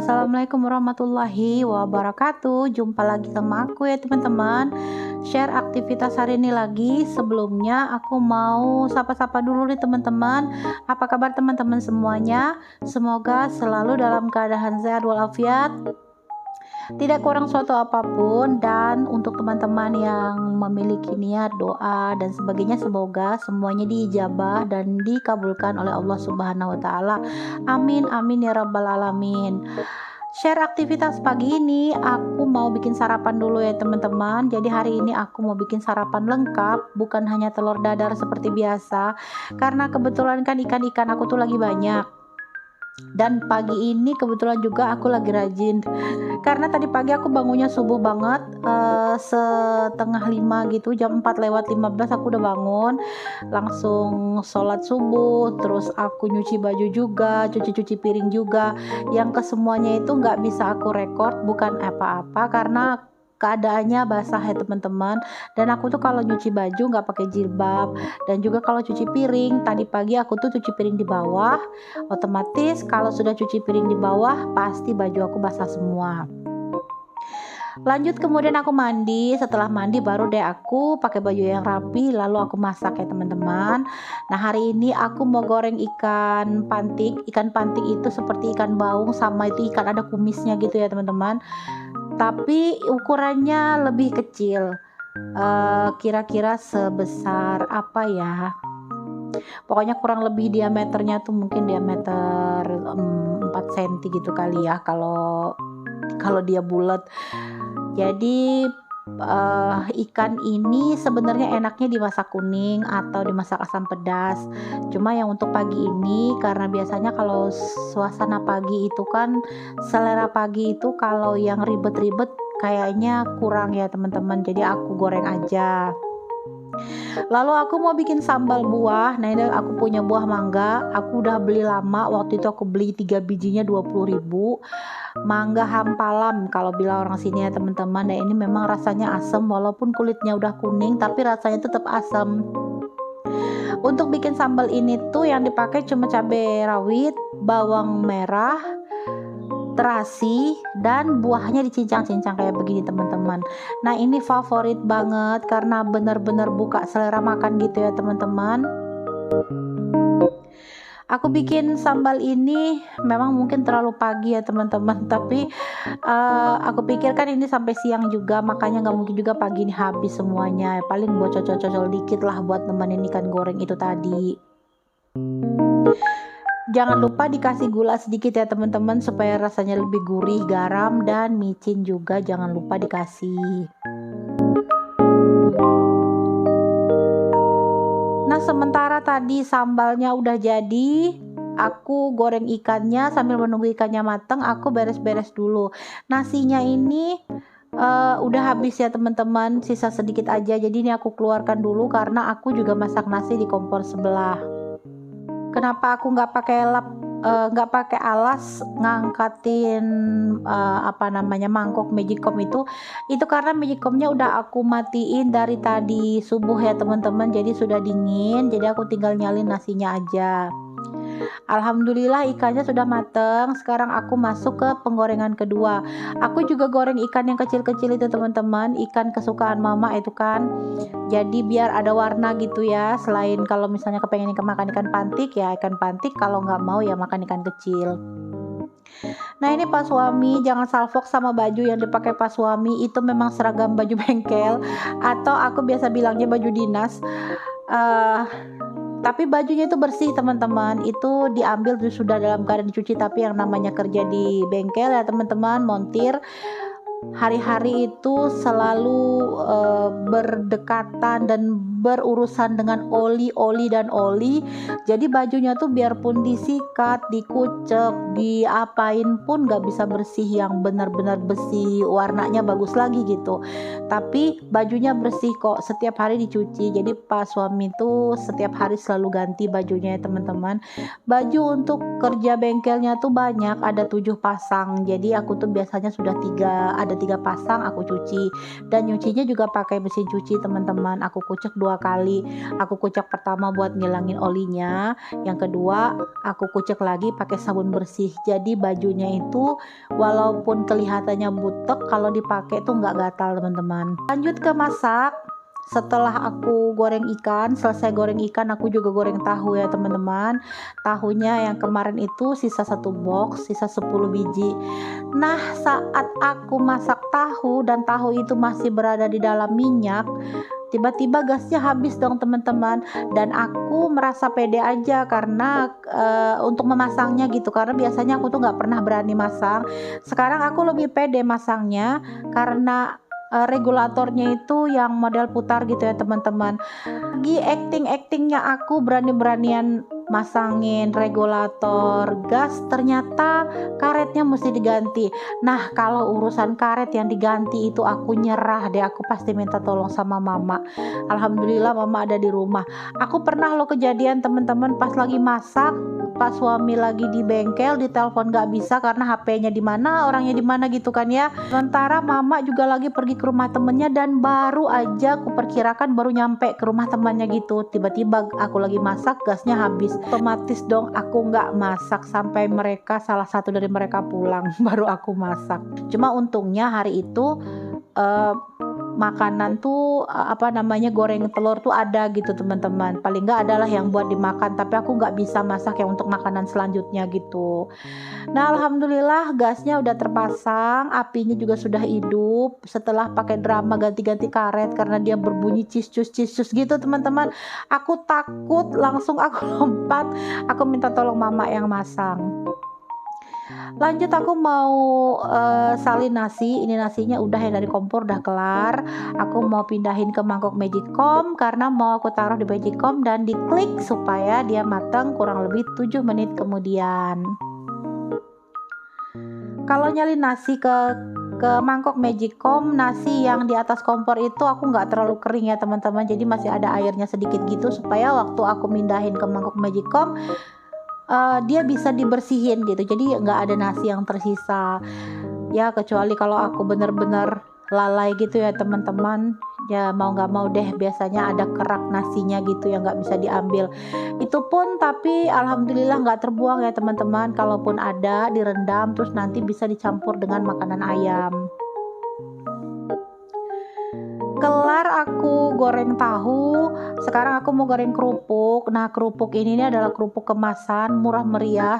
Assalamualaikum warahmatullahi wabarakatuh. Jumpa lagi sama aku ya teman-teman. Share aktivitas hari ini lagi. Sebelumnya aku mau sapa-sapa dulu nih teman-teman. Apa kabar teman-teman semuanya? Semoga selalu dalam keadaan sehat walafiat, tidak kurang suatu apapun. Dan untuk teman-teman yang memiliki niat doa dan sebagainya, semoga semuanya diijabah dan dikabulkan oleh Allah Subhanahu wa taala. Amin amin ya rabbal alamin. Share aktivitas pagi ini aku mau bikin sarapan dulu ya teman-teman. Jadi hari ini aku mau bikin sarapan lengkap, bukan hanya telur dadar seperti biasa, karena kebetulan kan ikan-ikan aku tuh lagi banyak. Dan pagi ini kebetulan juga aku lagi rajin, karena tadi pagi aku bangunnya subuh banget, setengah 5 gitu, jam 4:15 aku udah bangun, langsung sholat subuh, terus aku nyuci baju juga, cuci-cuci piring juga, yang kesemuanya itu nggak bisa aku record, bukan apa-apa karena keadaannya basah ya teman-teman. Dan aku tuh kalau nyuci baju nggak pakai jilbab, dan juga kalau cuci piring tadi pagi aku tuh cuci piring di bawah, otomatis kalau sudah cuci piring di bawah pasti baju aku basah semua. Lanjut kemudian aku mandi, setelah mandi baru deh aku pakai baju yang rapi lalu aku masak ya teman-teman. Nah hari ini aku mau goreng ikan pantik. Ikan pantik itu seperti ikan baung, sama itu ikan ada kumisnya gitu ya teman-teman, tapi ukurannya lebih kecil. Kira-kira sebesar apa ya, pokoknya kurang lebih diameternya tuh mungkin diameter 4 cm gitu kali ya, kalau kalau dia bulat. Jadi ikan ini sebenarnya enaknya dimasak kuning atau dimasak asam pedas. Cuma yang untuk pagi ini, karena biasanya kalau suasana pagi itu kan, selera pagi itu kalau yang ribet-ribet kayaknya kurang ya teman-teman. Jadi aku goreng aja. Lalu aku mau bikin sambal buah. Nah ini aku punya buah mangga, aku udah beli lama, waktu itu aku beli 3 bijinya 20.000. Mangga hampalam kalau bilang orang sini ya teman-teman. Nah ini memang rasanya asam, walaupun kulitnya udah kuning tapi rasanya tetap asam. Untuk bikin sambal ini tuh yang dipakai cuma cabai rawit, bawang merah, terasi, dan buahnya dicincang-cincang kayak begini teman-teman. Nah ini favorit banget karena bener-bener buka selera makan gitu ya teman-teman. Aku bikin sambal ini memang mungkin terlalu pagi ya teman-teman, tapi aku pikir kan ini sampai siang juga, makanya nggak mungkin juga pagi ini habis semuanya. Paling buat cocol-cocol dikit lah buat nemenin ikan goreng itu tadi. Jangan lupa dikasih gula sedikit ya teman-teman supaya rasanya lebih gurih, garam dan micin juga jangan lupa dikasih. Nah sementara tadi sambalnya udah jadi, aku goreng ikannya sambil menunggu ikannya mateng, aku beres-beres dulu. Nasinya ini udah habis ya teman-teman, sisa sedikit aja, jadi ini aku keluarkan dulu karena aku juga masak nasi di kompor sebelah. Kenapa aku nggak pakai alas ngangkatin mangkok magicom itu karena magicomnya udah aku matiin dari tadi subuh ya teman-teman, jadi sudah dingin, jadi aku tinggal nyalin nasinya aja. Alhamdulillah ikannya sudah mateng. Sekarang aku masuk ke penggorengan kedua. Aku juga goreng ikan yang kecil-kecil itu teman-teman, ikan kesukaan mama itu kan. Jadi biar ada warna gitu ya. Selain kalau misalnya kepengen makan ikan pantik ya ikan pantik, kalau nggak mau ya makan ikan kecil. Nah ini Pak Suami, jangan salfok sama baju yang dipakai Pak Suami, itu memang seragam baju bengkel atau aku biasa bilangnya baju dinas. Tapi bajunya itu bersih teman-teman, itu diambil sudah dalam keadaan dicuci. Tapi yang namanya kerja di bengkel ya teman-teman, montir, hari-hari itu selalu berdekatan dan berurusan dengan oli dan oli. Jadi bajunya tuh biarpun disikat, dikucek, diapain pun gak bisa bersih yang benar-benar bersih, warnanya bagus lagi gitu. Tapi bajunya bersih kok, setiap hari dicuci. Jadi Pak Suami tuh setiap hari selalu ganti bajunya ya teman-teman. Baju untuk kerja bengkelnya tuh banyak, ada 7 pasang. Jadi aku tuh biasanya sudah 3 pasang aku cuci, dan nyucinya juga pakai mesin cuci teman-teman. Aku kucek 2 2 kali. Aku kucek pertama buat ngilangin olinya, yang kedua aku kucek lagi pakai sabun bersih. Jadi bajunya itu walaupun kelihatannya butek, kalau dipakai tuh nggak gatal teman-teman. Lanjut ke masak. Setelah aku goreng ikan, selesai goreng ikan, aku juga goreng tahu ya teman-teman. Tahunya yang kemarin itu sisa 1 box, sisa 10 biji. Nah, saat aku masak tahu dan tahu itu masih berada di dalam minyak, tiba-tiba gasnya habis dong teman-teman. Dan aku merasa pede aja karena untuk memasangnya gitu, karena biasanya aku tuh nggak pernah berani masang. Sekarang aku lebih pede masangnya karena regulatornya itu yang model putar gitu ya teman-teman. Lagi actingnya aku berani-beranian masangin regulator gas, ternyata karetnya mesti diganti. Nah, kalau urusan karet yang diganti itu aku nyerah deh, aku pasti minta tolong sama mama. Alhamdulillah mama ada di rumah. Aku pernah lo kejadian teman-teman, pas lagi masak, pas suami lagi di bengkel, ditelepon nggak bisa karena HP-nya di mana, orangnya di mana gitu kan ya. Sementara mama juga lagi pergi ke rumah temennya dan baru aja aku perkirakan baru nyampe ke rumah temannya gitu. Tiba-tiba aku lagi masak, gasnya habis. Otomatis dong aku nggak masak sampai salah satu dari mereka pulang baru aku masak. Cuma untungnya hari itu makanan tuh goreng telur tuh ada gitu teman-teman. Paling nggak adalah yang buat dimakan, tapi aku nggak bisa masak yang untuk makanan selanjutnya gitu. Nah, alhamdulillah gasnya udah terpasang, apinya juga sudah hidup. Setelah pakai drama ganti-ganti karet karena dia berbunyi cis-cus gitu teman-teman, aku takut, langsung aku lompat, aku minta tolong mama yang masang. Lanjut aku mau salin nasi. Ini nasinya udah ya dari kompor, udah kelar. Aku mau pindahin ke mangkok magicom karena mau aku taruh di magicom dan diklik supaya dia matang kurang lebih 7 menit kemudian. Kalau nyalin nasi ke mangkok magicom, nasi yang di atas kompor itu aku nggak terlalu kering ya teman-teman, jadi masih ada airnya sedikit gitu supaya waktu aku mindahin ke mangkok magicom dia bisa dibersihin gitu, jadi nggak ada nasi yang tersisa ya, kecuali kalau aku bener-bener lalai gitu ya teman-teman, ya mau nggak mau deh biasanya ada kerak nasinya gitu yang nggak bisa diambil. Itu pun tapi alhamdulillah nggak terbuang ya teman-teman, kalaupun ada direndam terus nanti bisa dicampur dengan makanan ayam. Kelar aku goreng tahu, sekarang aku mau goreng kerupuk. Nah, kerupuk ini adalah kerupuk kemasan murah meriah,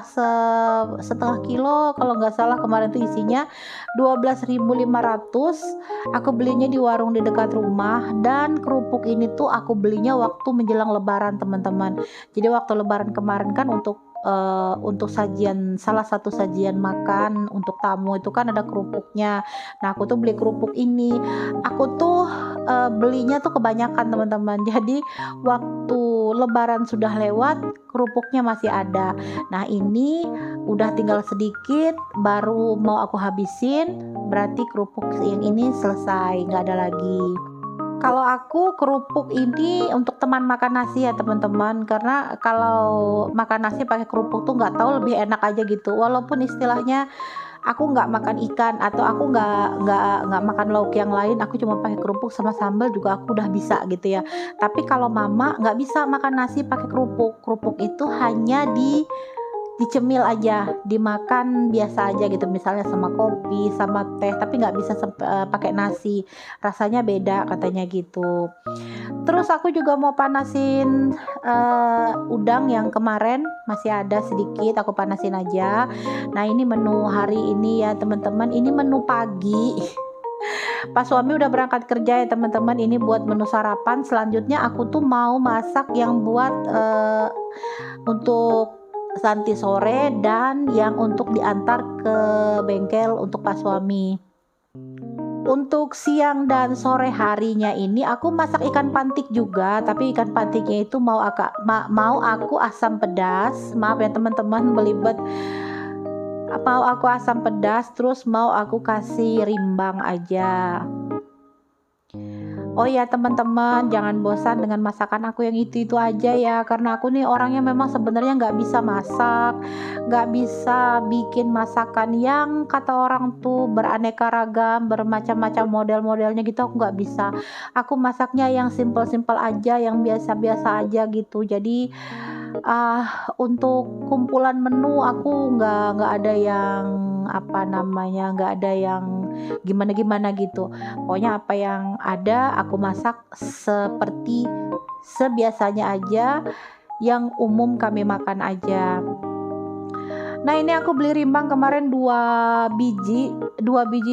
setengah kilo kalau nggak salah kemarin tuh isinya 12.500. Aku belinya di warung di dekat rumah, dan kerupuk ini tuh aku belinya waktu menjelang lebaran teman-teman. Jadi waktu lebaran kemarin kan untuk sajian, salah satu sajian makan untuk tamu itu kan ada kerupuknya. Nah, aku tuh beli kerupuk ini. Aku tuh belinya tuh kebanyakan teman-teman. Jadi waktu lebaran sudah lewat, kerupuknya masih ada. Nah, ini udah tinggal sedikit baru mau aku habisin. Berarti kerupuk yang ini selesai, nggak ada lagi. Kalau aku kerupuk ini untuk teman makan nasi ya teman-teman, karena kalau makan nasi pakai kerupuk tuh nggak tahu lebih enak aja gitu. Walaupun istilahnya aku nggak makan ikan atau aku nggak makan lauk yang lain, aku cuma pakai kerupuk sama sambal juga aku udah bisa gitu ya. Tapi kalau mama nggak bisa makan nasi pakai kerupuk. Kerupuk itu hanya dicemil aja, dimakan biasa aja gitu, misalnya sama kopi, sama teh, tapi nggak bisa pakai nasi, rasanya beda katanya gitu. Terus aku juga mau panasin udang yang kemarin masih ada sedikit, aku panasin aja. Nah, ini menu hari ini ya teman-teman, ini menu pagi. Pas suami udah berangkat kerja ya teman-teman, ini buat menu sarapan. Selanjutnya aku tuh mau masak yang buat untuk nanti sore dan yang untuk diantar ke bengkel untuk pas suami. Untuk siang dan sore harinya ini aku masak ikan pantik juga, tapi ikan pantiknya itu mau aku asam pedas. Maaf ya teman-teman belibet. Mau aku asam pedas, terus mau aku kasih rimbang aja. Oh ya teman-teman, jangan bosan dengan masakan aku yang itu-itu aja ya, karena aku nih orangnya memang sebenarnya nggak bisa masak, nggak bisa bikin masakan yang kata orang tuh beraneka ragam, bermacam-macam model-modelnya gitu, aku nggak bisa. Aku masaknya yang simple-simple aja, yang biasa-biasa aja gitu. Jadi untuk kumpulan menu aku nggak ada yang, apa namanya, nggak ada yang gimana-gimana gitu. Pokoknya apa yang ada aku masak seperti sebiasanya aja, yang umum kami makan aja. Nah, ini aku beli rimbang kemarin 2 biji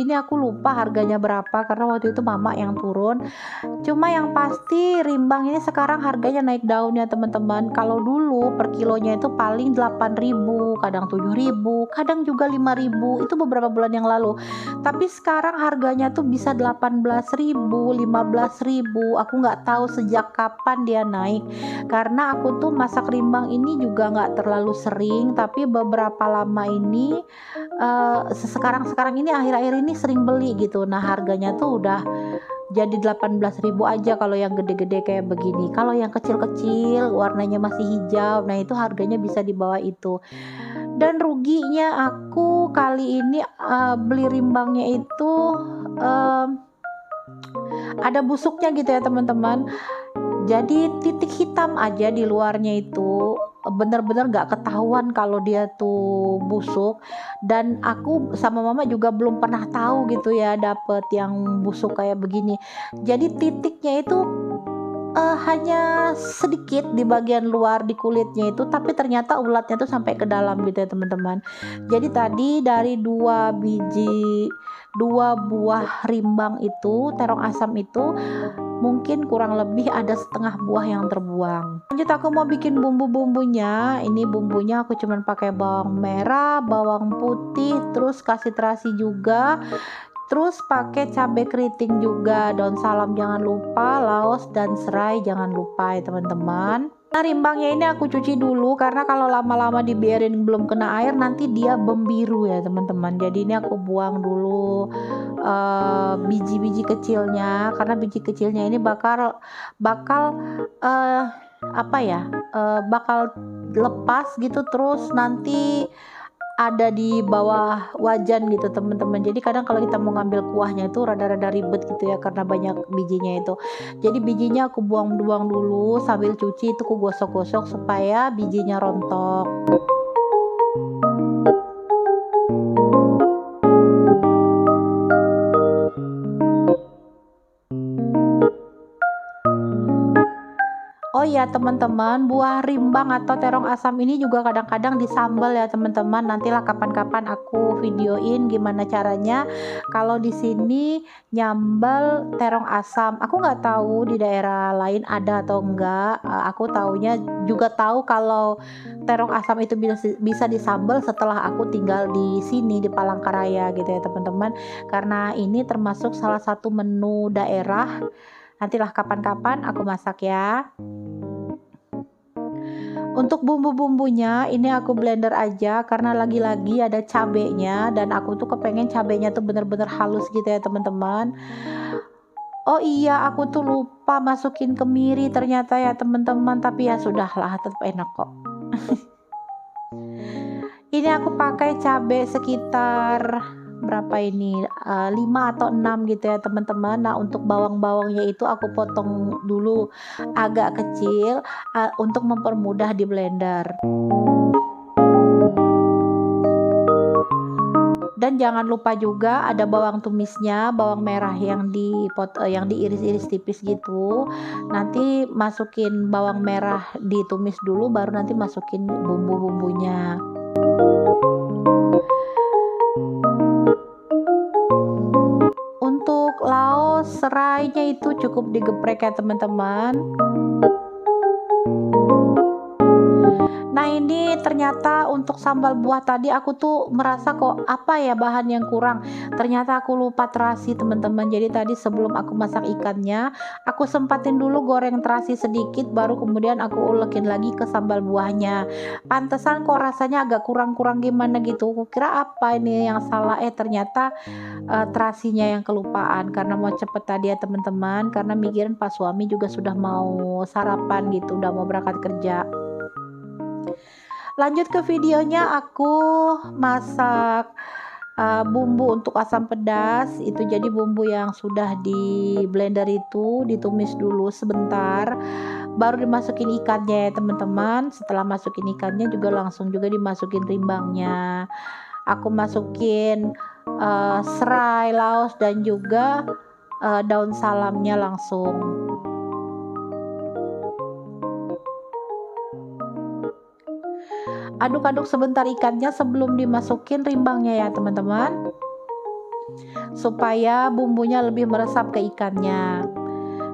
ini aku lupa harganya berapa karena waktu itu mama yang turun. Cuma yang pasti rimbang ini sekarang harganya naik daun ya teman-teman. Kalau dulu per kilonya itu paling 8.000, kadang 7.000, kadang juga 5.000. Itu beberapa bulan yang lalu. Tapi sekarang harganya tuh bisa 18.000, 15.000. Aku nggak tahu sejak kapan dia naik. Karena aku tuh masak rimbang ini juga nggak terlalu sering, tapi beberapa lama ini sekarang ini akhir-akhir ini sering beli gitu. Nah, harganya tuh udah jadi 18.000 aja kalau yang gede-gede kayak begini. Kalau yang kecil-kecil warnanya masih hijau, nah itu harganya bisa di bawah itu. Dan ruginya aku kali ini beli rimbangnya itu ada busuknya gitu ya teman-teman. Jadi titik hitam aja di luarnya itu, bener-bener nggak ketahuan kalau dia tuh busuk. Dan aku sama mama juga belum pernah tahu gitu ya dapet yang busuk kayak begini. Jadi titiknya itu hanya sedikit di bagian luar di kulitnya itu, tapi ternyata ulatnya tuh sampai ke dalam gitu ya teman-teman. Jadi tadi dari 2 buah rimbang itu, terong asam itu, mungkin kurang lebih ada setengah buah yang terbuang. Lanjut aku mau bikin bumbu-bumbunya. Ini bumbunya aku cuman pakai bawang merah, bawang putih, terus kasih terasi juga. Terus pakai cabai keriting juga, daun salam jangan lupa, laos dan serai jangan lupa ya teman-teman. Nah, rimbangnya ini aku cuci dulu karena kalau lama-lama dibiarin belum kena air nanti dia membiru ya teman-teman. Jadi ini aku buang dulu biji-biji kecilnya, karena biji kecilnya ini bakal eh, apa ya, bakal lepas gitu, terus nanti ada di bawah wajan gitu teman-teman. Jadi kadang kalau kita mau ngambil kuahnya itu rada-rada ribet gitu ya karena banyak bijinya itu. Jadi bijinya aku buang-buang dulu sambil cuci itu aku gosok-gosok supaya bijinya rontok. Oh ya teman-teman, buah rimbang atau terong asam ini juga kadang-kadang disambal ya teman-teman. Nantilah kapan-kapan aku videoin gimana caranya kalau di sini nyambal terong asam. Aku nggak tahu di daerah lain ada atau enggak. Aku taunya juga tahu kalau terong asam itu bisa disambal setelah aku tinggal di sini di Palangkaraya gitu ya teman-teman. Karena ini termasuk salah satu menu daerah. Nantilah kapan-kapan aku masak ya. Untuk bumbu-bumbunya ini aku blender aja karena lagi-lagi ada cabenya dan aku tuh kepengen cabenya tuh bener-bener halus gitu ya teman-teman. Oh iya, aku tuh lupa masukin kemiri ternyata ya teman-teman, tapi ya sudahlah, tetap enak kok. Ini aku pakai cabai sekitar berapa ini, 5 atau 6 gitu ya teman-teman. Nah, untuk bawang-bawangnya itu aku potong dulu agak kecil untuk mempermudah di blender. Dan jangan lupa juga ada bawang tumisnya, bawang merah yang yang diiris-iris tipis gitu. Nanti masukin bawang merah ditumis dulu baru nanti masukin bumbu-bumbunya. Untuk laos serainya itu cukup digeprek ya teman-teman. Nah ini ternyata untuk sambal buah tadi aku tuh merasa kok apa ya bahan yang kurang. Ternyata aku lupa terasi teman-teman. Jadi tadi sebelum aku masak ikannya, aku sempatin dulu goreng terasi sedikit, baru kemudian aku ulekin lagi ke sambal buahnya. Pantesan kok rasanya agak kurang-kurang gimana gitu. Aku kira apa ini yang salah, ternyata terasinya yang kelupaan karena mau cepet tadi ya teman-teman. Karena mikirin Pak suami juga sudah mau sarapan gitu, udah mau berangkat kerja. Lanjut ke videonya, aku masak bumbu untuk asam pedas. Itu jadi bumbu yang sudah di blender itu ditumis dulu sebentar, baru dimasukin ikannya ya teman-teman. Setelah masukin ikannya juga langsung juga dimasukin rimbangnya. Aku masukin serai, laos, dan juga daun salamnya langsung. Aduk-aduk sebentar ikannya sebelum dimasukin rimbangnya ya teman-teman, supaya bumbunya lebih meresap ke ikannya.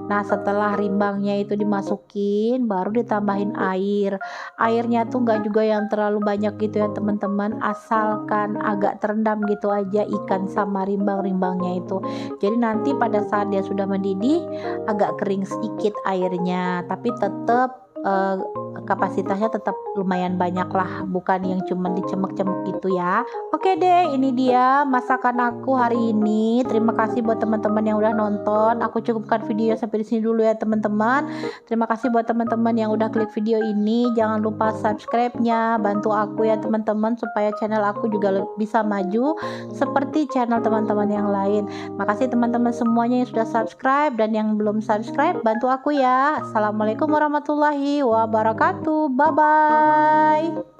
Nah setelah rimbangnya itu dimasukin, baru ditambahin air. Airnya tuh nggak juga yang terlalu banyak gitu ya teman-teman, asalkan agak terendam gitu aja ikan sama rimbang-rimbangnya itu. Jadi nanti pada saat dia sudah mendidih agak kering sedikit airnya, tapi tetap kapasitasnya tetap lumayan banyak lah, bukan yang cuman dicemek-cemek gitu ya. Oke deh, ini dia masakan aku hari ini. Terima kasih buat teman-teman yang udah nonton. Aku cukupkan video sampai di sini dulu ya teman-teman. Terima kasih buat teman-teman yang udah klik video ini. Jangan lupa subscribe-nya, bantu aku ya teman-teman supaya channel aku juga bisa maju seperti channel teman-teman yang lain. Makasih teman-teman semuanya yang sudah subscribe, dan yang belum subscribe bantu aku ya. Assalamualaikum warahmatullahi wabarakatuh. Bye bye.